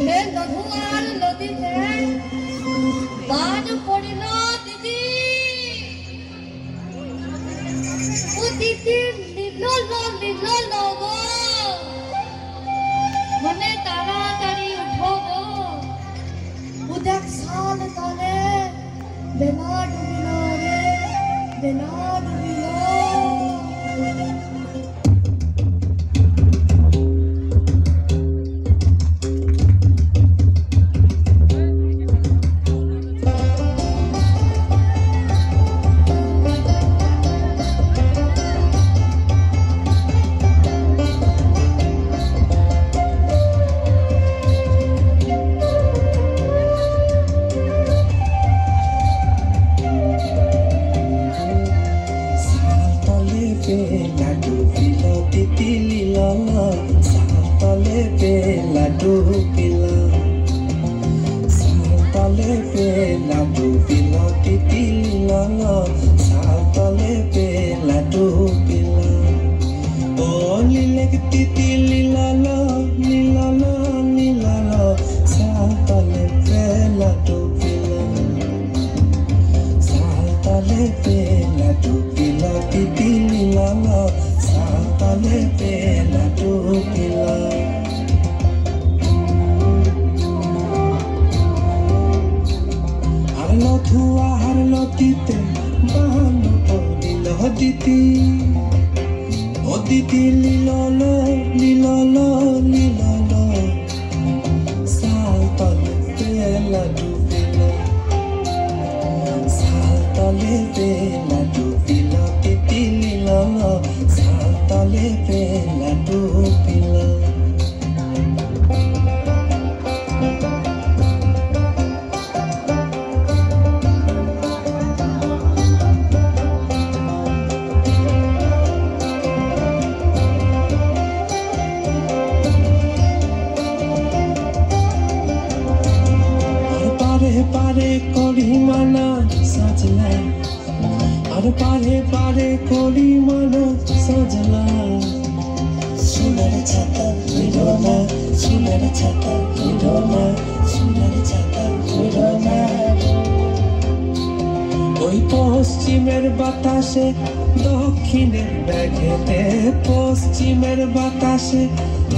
হে লঘুয়ার নদীতে বান পড়িল দিদি ও দিদি লীল গো মনে তাড়াতাড়ি উঠো গো উদেক সাল তলে বেলা ডুবিল রে বেলা ডুবিল পশ্চিমের বাতাসে দক্ষিণের ব্যাঘেতে পশ্চিমের বাতাসে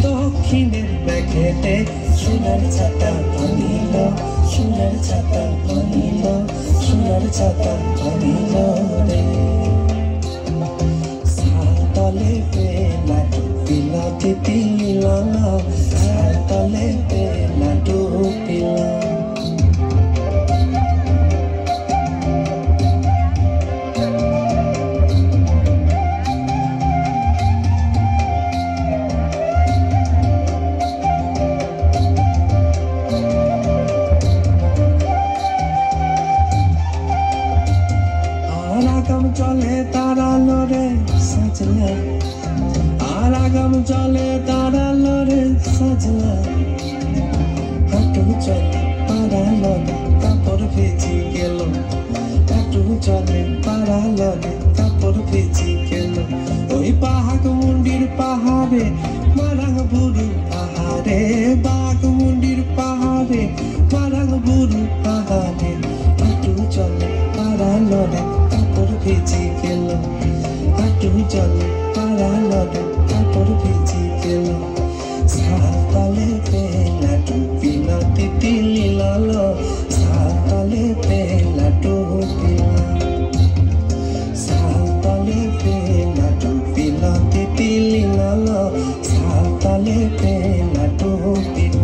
দক্ষিণের ব্যাঘেতে সোনার ছাতা আনিল সোনার ছাতা আনিল সোনার ছাতা আনিল রে সাতলে পেলা ডুবিলা তিতিলা সাতলে পেলা ডুবিলা চলে তারালো রে সাজলা আর আগাম চলে তারালো রে সাজলা হাঁটু চলে পারালো রে কাপড় ভিজি গেল হাঁটু চলে পারালো রে কাপড় ভিজি গেল ওই পাহাড় মুন্ডির পাহাড়ে মারাং বুড়ু পাহাড়ে বাঘ মুন্ডির পাহাড়ে মারাং বুড়ু পাহাড়ে হাঁটু চলে পারালো রে ভিজি গেল হাঁটু জলে পারালো রে কাপড় ভিজি গেল সাতালে পেলা ডুবিল তিতিলি লাল সাতালে পেলা ডুবিল সাতালে পেলা ডুবিল তিতিলি লাল সাতালে পেলা ডুবিল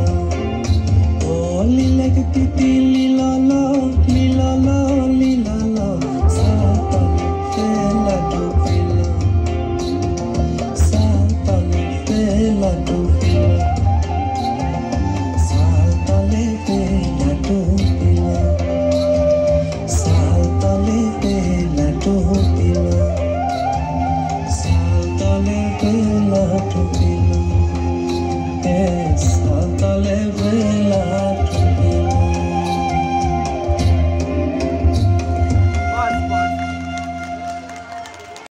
ও লীলাগ তিতিলি লাল লীলাল লীলাল Saltale vela